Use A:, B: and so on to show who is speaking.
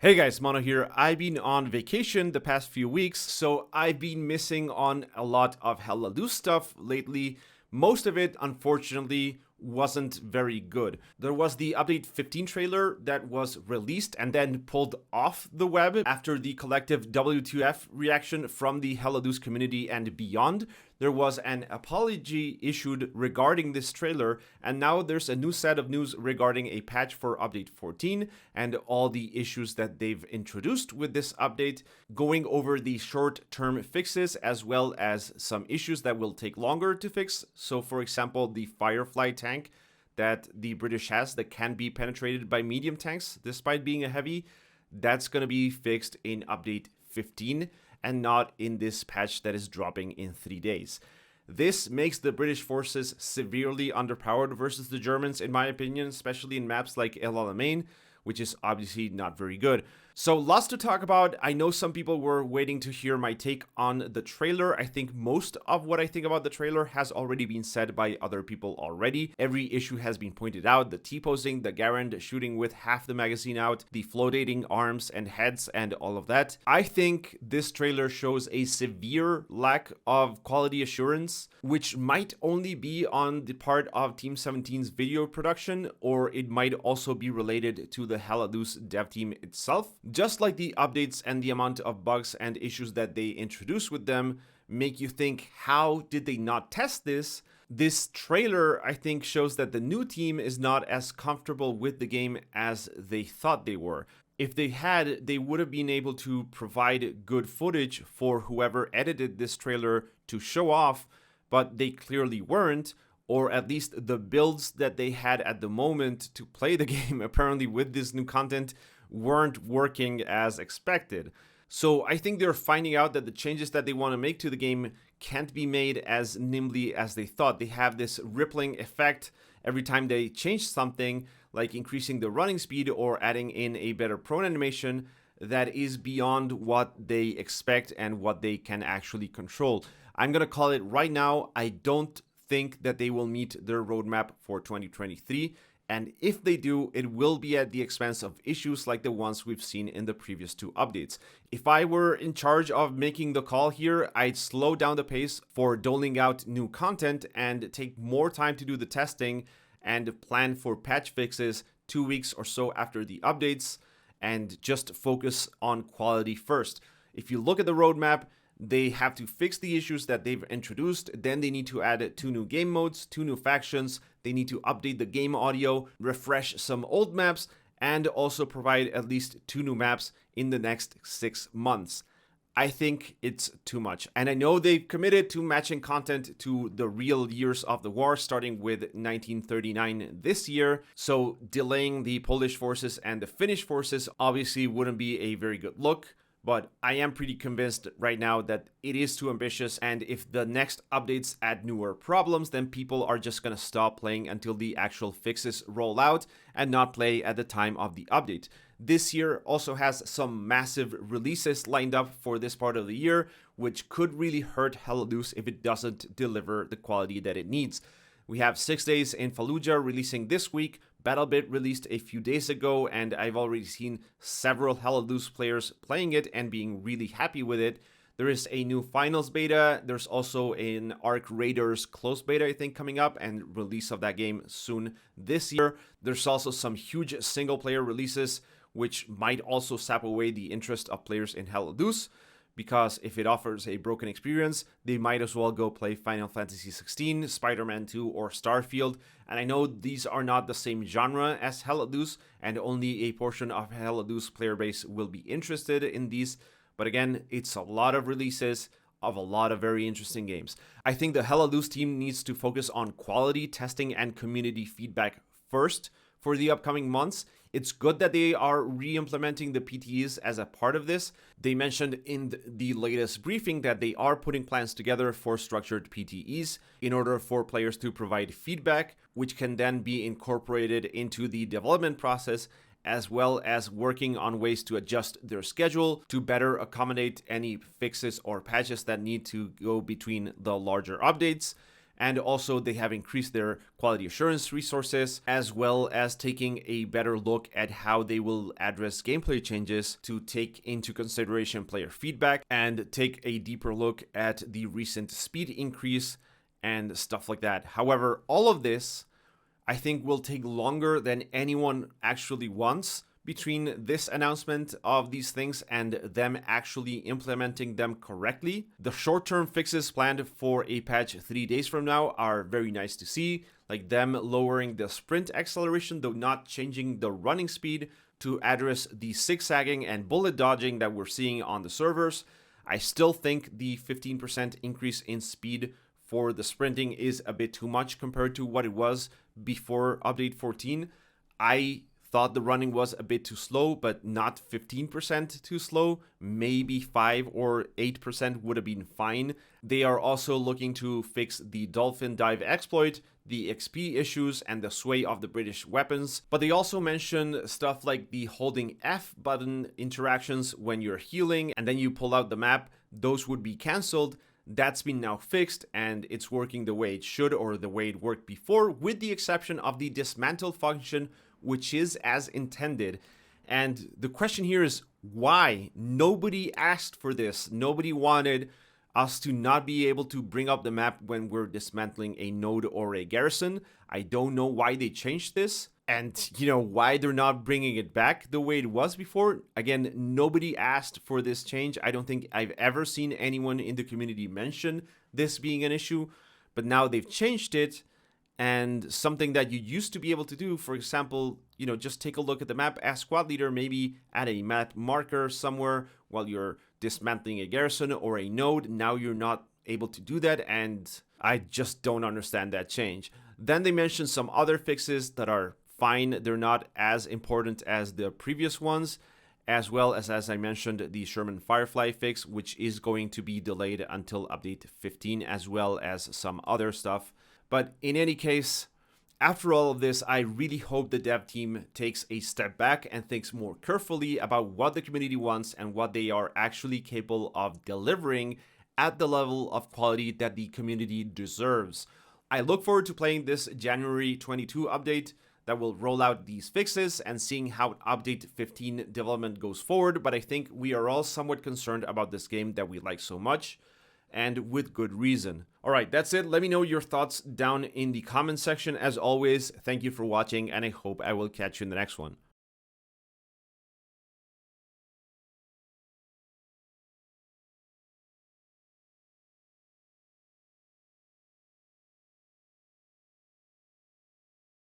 A: Hey guys, Mono here. I've been on vacation the past few weeks, so I've been missing on a lot of Hella Loose stuff lately. Most of it, unfortunately, wasn't very good. There was the update 15 trailer that was released and then pulled off the web after the collective W2F reaction from the Hella Loose community and beyond. There was an apology issued regarding this trailer, and now there's a new set of news regarding a patch for update 14 and all the issues that they've introduced with this update, going over the short-term fixes as well as some issues that will take longer to fix. So for example, the Firefly tank that the British has that can be penetrated by medium tanks despite being a heavy, that's going to be fixed in update 15 and not in this patch that is dropping in 3 days. This makes the British forces severely underpowered versus the Germans, in my opinion, especially in maps like El Alamein, which is obviously not very good. So lots to talk about. I know some people were waiting to hear my take on the trailer. I think most of what I think about the trailer has already been said by other people already. Every issue has been pointed out: the T-posing, the Garand shooting with half the magazine out, the flotating arms and heads, and all of that. I think this trailer shows a severe lack of quality assurance, which might only be on the part of Team 17's video production, or it might also be related to the Hella Loose dev team itself. Just like the updates and the amount of bugs and issues that they introduce with them make you think, how did they not test this? This trailer, I think, shows that the new team is not as comfortable with the game as they thought they were. If they had, they would have been able to provide good footage for whoever edited this trailer to show off, but they clearly weren't, or at least the builds that they had at the moment to play the game, apparently with this new content, weren't working as expected. So I think they're finding out that the changes that they want to make to the game can't be made as nimbly as they thought. They have this rippling effect every time they change something, like increasing the running speed or adding in a better prone animation, that is beyond what they expect and what they can actually control. I'm going to call it right now. I don't think that they will meet their roadmap for 2023. And if they do, it will be at the expense of issues like the ones we've seen in the previous two updates. If I were in charge of making the call here, I'd slow down the pace for doling out new content and take more time to do the testing and plan for patch fixes 2 weeks or so after the updates, and just focus on quality first. If you look at the roadmap, they have to fix the issues that they've introduced. Then they need to add 2 new game modes, 2 new factions. They need to update the game audio, refresh some old maps, and also provide at least 2 new maps in the next 6 months. I think it's too much. And I know they've committed to matching content to the real years of the war, starting with 1939 this year. So delaying the Polish forces and the Finnish forces obviously wouldn't be a very good look. But I am pretty convinced right now that it is too ambitious, and if the next updates add newer problems, then people are just going to stop playing until the actual fixes roll out and not play at the time of the update. This year also has some massive releases lined up for this part of the year, which could really hurt Hella Loose if it doesn't deliver the quality that it needs. We have 6 Days in Fallujah releasing this week. BattleBit released a few days ago, and I've already seen several Hella Loose players playing it and being really happy with it. There is a new finals beta. There's also an Arc Raiders closed beta, I think, coming up, and release of that game soon this year. There's also some huge single player releases, which might also sap away the interest of players in Hella Loose, because if it offers a broken experience, they might as well go play Final Fantasy XVI, Spider-Man 2, or Starfield. And I know these are not the same genre as Hella Loose, and only a portion of Hella Loose player base will be interested in these. But again, it's a lot of releases of a lot of very interesting games. I think the Hella Loose team needs to focus on quality testing and community feedback first for the upcoming months. It's good that they are re-implementing the PTEs as a part of this. They mentioned in the latest briefing that they are putting plans together for structured PTEs in order for players to provide feedback, which can then be incorporated into the development process, as well as working on ways to adjust their schedule to better accommodate any fixes or patches that need to go between the larger updates. And also they have increased their quality assurance resources, as well as taking a better look at how they will address gameplay changes to take into consideration player feedback and take a deeper look at the recent speed increase and stuff like that. However, all of this I think will take longer than anyone actually wants between this announcement of these things and them actually implementing them correctly. The short-term fixes planned for a patch 3 days from now are very nice to see, like them lowering the sprint acceleration, though not changing the running speed to address the zigzagging and bullet dodging that we're seeing on the servers. I still think the 15% increase in speed for the sprinting is a bit too much compared to what it was before update 14. I thought the running was a bit too slow, but not 15% too slow. Maybe 5 or 8% would have been fine. They are also looking to fix the dolphin dive exploit, the XP issues, and the sway of the British weapons. But they also mention stuff like the holding F button interactions when you're healing and then you pull out the map. Those would be cancelled. That's been now fixed and it's working the way it should, or the way it worked before, with the exception of the dismantle function, which is as intended. And the question here is why? Nobody asked for this. Nobody wanted us to not be able to bring up the map when we're dismantling a node or a garrison. I don't know why they changed this. And, why they're not bringing it back the way it was before. Again, nobody asked for this change. I don't think I've ever seen anyone in the community mention this being an issue. But now they've changed it. And something that you used to be able to do, for example, just take a look at the map as squad leader, maybe add a map marker somewhere while you're dismantling a garrison or a node. Now you're not able to do that. And I just don't understand that change. Then they mentioned some other fixes that are fine. They're not as important as the previous ones, as well as I mentioned, the Sherman Firefly fix, which is going to be delayed until update 15, as well as some other stuff. But in any case, after all of this, I really hope the dev team takes a step back and thinks more carefully about what the community wants and what they are actually capable of delivering at the level of quality that the community deserves. I look forward to playing this January 22 update that will roll out these fixes and seeing how update 15 development goes forward, but I think we are all somewhat concerned about this game that we like so much, and with good reason. Alright, that's it. Let me know your thoughts down in the comment section. As always, thank you for watching, and I hope I will catch you in the next one.